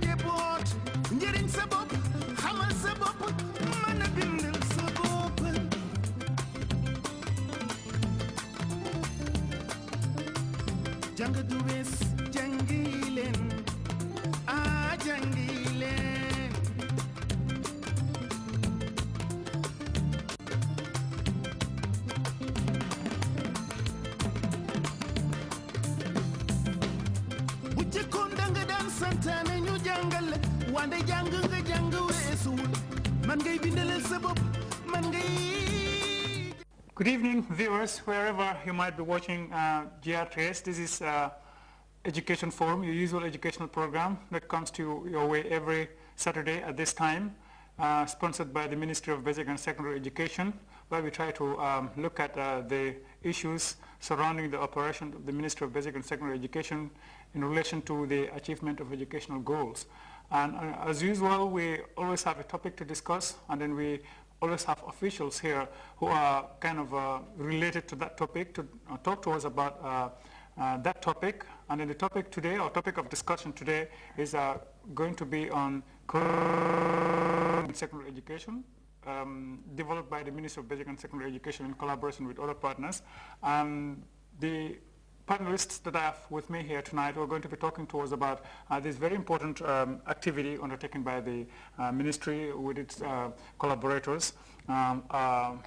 njaboot njëriñ sa bopp xamal sa bopp mën a bindal sa bopp jàng du wees jàngi leen jàngi leen bu jëkkoon danga daan santaane ñu jàngal wande jàng nga jàng weesuwul man ngay bindalal sa bopp man ngay. Good evening, viewers, wherever you might be watching Grts. This is Education Forum, your usual educational program that comes to your way every Saturday at this time, sponsored by the Ministry of Basic and Secondary Education, where we try to look at the issues surrounding the operation of the Ministry of Basic and Secondary Education in relation to the achievement of educational goals. And as usual, we always have a topic to discuss, and then we always have officials here who are kind of related to that topic to talk to us about that topic. And then the topic today, or topic of discussion today, is going to be on secondary education, developed by the Ministry of Basic and Secondary Education in collaboration with other partners. The panelists that I have with me here tonight are going to be talking to us about this very important activity undertaken by the ministry with its collaborators.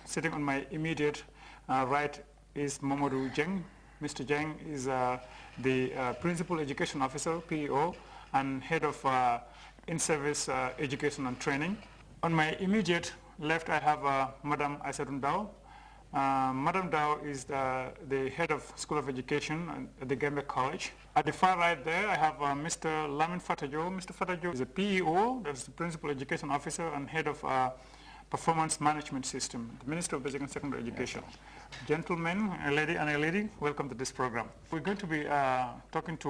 Sitting on my immediate right is Mamadou Jeng. Mr. Jeng is the Principal Education Officer, PEO, and Head of In-Service Education and Training. On my immediate left, I have Madam Aisadun Dao. Madam Dao is the Head of School of Education at the Gambia College. At the far right there, I have Mr. Lamin Fatajo. Mr. Fatajo is a PEO, that's the Principal Education Officer and Head of Performance Management System, the Ministry of Basic and Secondary Education. Gentlemen, a lady, welcome to this program. We're going to be talking to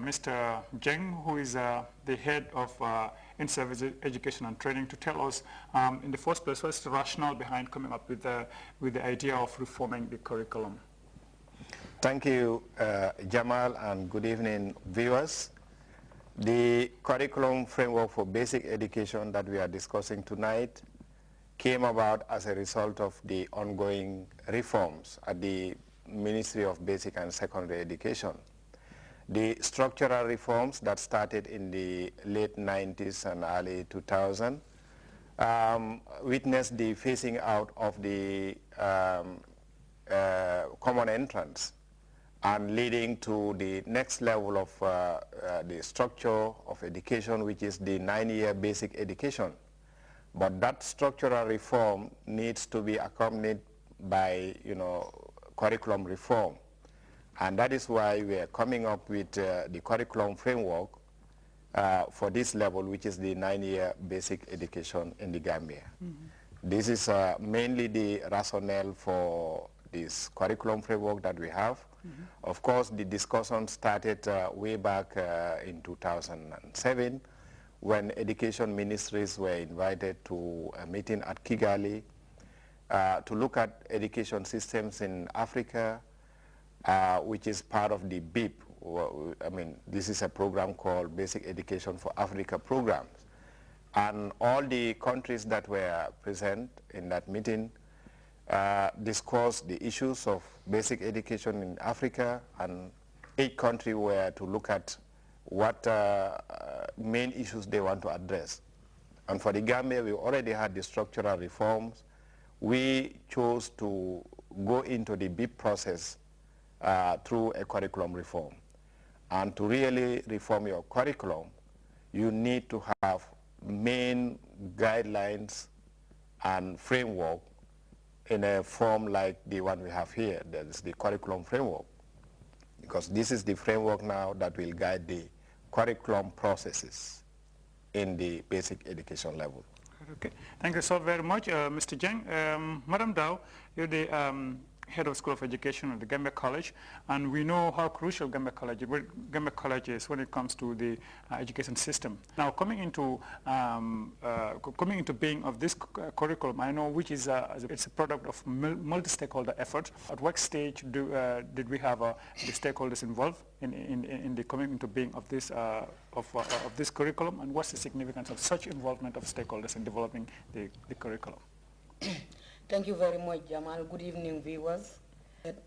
Mr. Jeng, who is the Head of In-Service Education and Training, to tell us, in the first place, what's the rationale behind coming up with the idea of reforming the curriculum? Thank you, Jamal, and good evening, viewers. The curriculum framework for basic education that we are discussing tonight came about as a result of the ongoing reforms at the Ministry of Basic and Secondary Education. The structural reforms that started in the late 90s and early 2000 witnessed the phasing out of the common entrance and leading to the next level of the structure of education, which is the 9-year basic education. But that structural reform needs to be accompanied by, curriculum reform. And that is why we are coming up with the curriculum framework for this level, which is the 9-year basic education in the Gambia. This is mainly the rationale for this curriculum framework that we have. Of course, the discussion started way back in 2007, when education ministries were invited to a meeting at Kigali to look at education systems in Africa, which is part of the BIP. This is a program called Basic Education for Africa programs. And all the countries that were present in that meeting discussed the issues of basic education in Africa, and 8 countries were to look at what main issues they want to address. And for the Gambia, we already had the structural reforms. We chose to go into the BIP process through a curriculum reform. And to really reform your curriculum, you need to have main guidelines and framework in a form like the one we have here. That is the curriculum framework, because this is the framework now that will guide the curriculum processes in the basic education level. Okay, thank you so very much, Mr. Jeng. Madam Dao, you're the head of School of Education at the Gambia College, and we know how crucial Gambia College is when it comes to the education system. Now, coming into being of this curriculum, I know which is it's a product of multi-stakeholder effort. At what stage did we have the stakeholders involved in the coming into being of this curriculum, and what's the significance of such involvement of stakeholders in developing the curriculum? Thank you very much, Jamal. Good evening, viewers.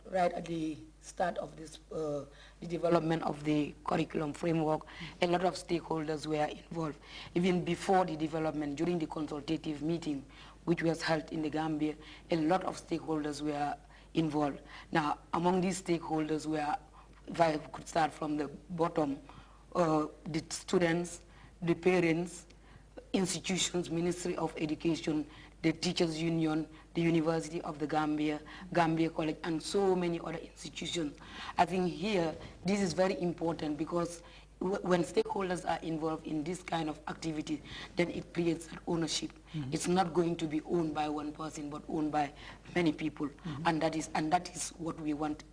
Right at the start of this, the development of the curriculum framework, a lot of stakeholders were involved. Even before the development, during the consultative meeting, which was held in the Gambia, a lot of stakeholders were involved. Now, among these stakeholders were, if I could start from the bottom, the students, the parents, institutions, Ministry of Education, the Teachers Union, the University of the Gambia, Gambia College, and so many other institutions. I think here, this is very important because when stakeholders are involved in this kind of activity, then it creates that ownership. It's not going to be owned by one person, but owned by many people, and that is what we want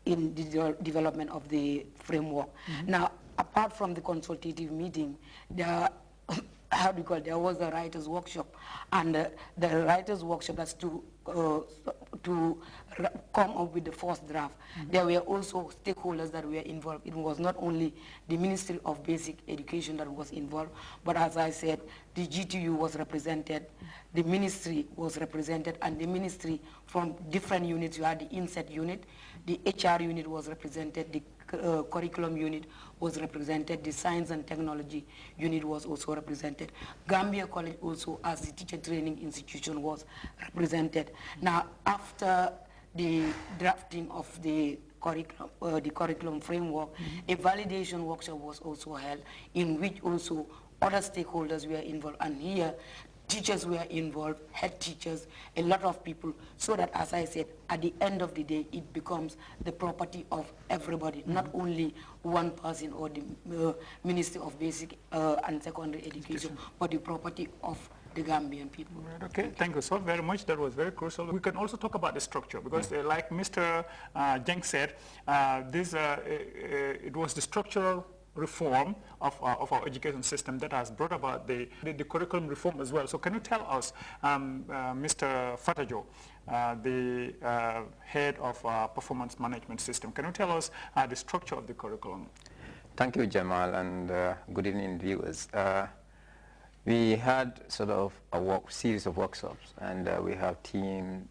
in the development of the framework. Now, apart from the consultative meeting, there was a writers' workshop, and the writers' workshop has to come up with the first draft. There were also stakeholders that were involved. It was not only the Ministry of Basic Education that was involved, but as I said, the GTU was represented, the ministry was represented, and the ministry from different units. You had the INSET unit, the HR unit was represented, the curriculum unit was represented, the science and technology unit was also represented. Gambia College also, as the teacher training institution, was represented. Now, after the drafting of the curriculum framework, a validation workshop was also held, in which also other stakeholders were involved, and here teachers were involved, head teachers, a lot of people, so that, as I said, at the end of the day, it becomes the property of everybody, not only one person or the Ministry of Basic and Secondary Education, but the property of the Gambian people. Right, okay, thank you so very much. That was very crucial. We can also talk about the structure, because like Mr. Jeng said, it was the structural reform of our education system that has brought about the curriculum reform as well. So can you tell us, Mr. Fatajo, the head of performance management system, can you tell us the structure of the curriculum? Thank you, Jamal, and good evening, viewers. We had sort of a series of workshops, and we have team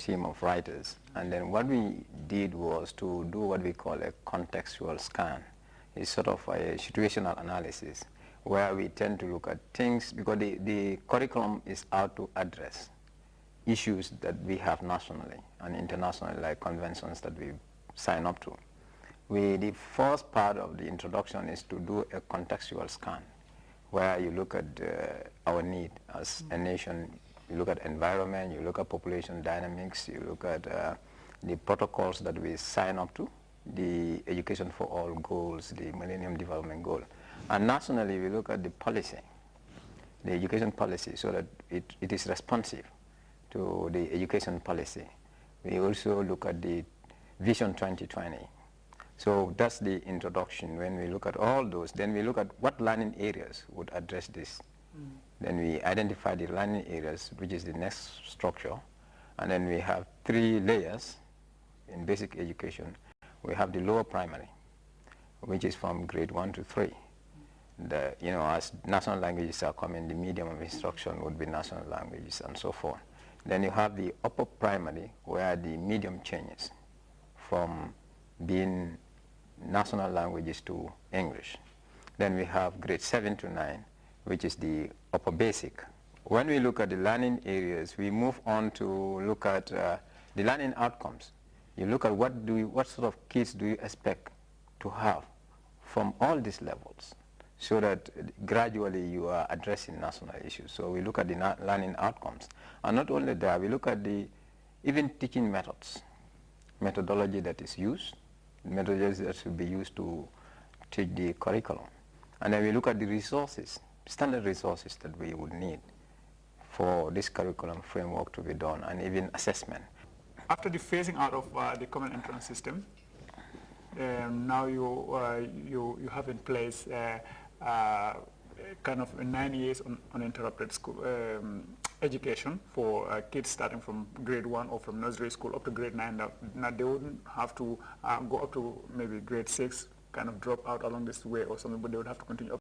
of writers. And then what we did was to do what we call a contextual scan. It's sort of a situational analysis where we tend to look at things, because the curriculum is out to address issues that we have nationally and internationally, like conventions that we sign up to. The first part of the introduction is to do a contextual scan, where you look at our need as a nation. You look at environment, you look at population dynamics, you look at the protocols that we sign up to, the Education for All goals, the Millennium Development Goal. And nationally, we look at the policy, the education policy, so that it is responsive to the education policy. We also look at the Vision 2020. So that's the introduction. When we look at all those, then we look at what learning areas would address this. Then we identify the learning areas, which is the next structure. And then we have 3 layers in basic education. We have the lower primary, which is from grade 1 to 3. As national languages are coming, the medium of instruction would be national languages and so forth. Then you have the upper primary, where the medium changes from being national languages to English. Then we have grade 7 to 9, which is the upper basic. When we look at the learning areas, we move on to look at the learning outcomes. You look at what sort of kids do you expect to have from all these levels, so that gradually you are addressing national issues. So we look at the learning outcomes. And not only that, we look at even teaching methods, methodology that is used, methodology that should be used to teach the curriculum. And then we look at the resources, standard resources that we would need for this curriculum framework to be done, and even assessment. after the phasing out of the common entrance system, now you have in place kind of 9 years uninterrupted school education for kids starting from grade 1 or from nursery school up to grade 9. Now they wouldn't have to go up to maybe grade 6, kind of drop out along this way or something, but they would have to continue up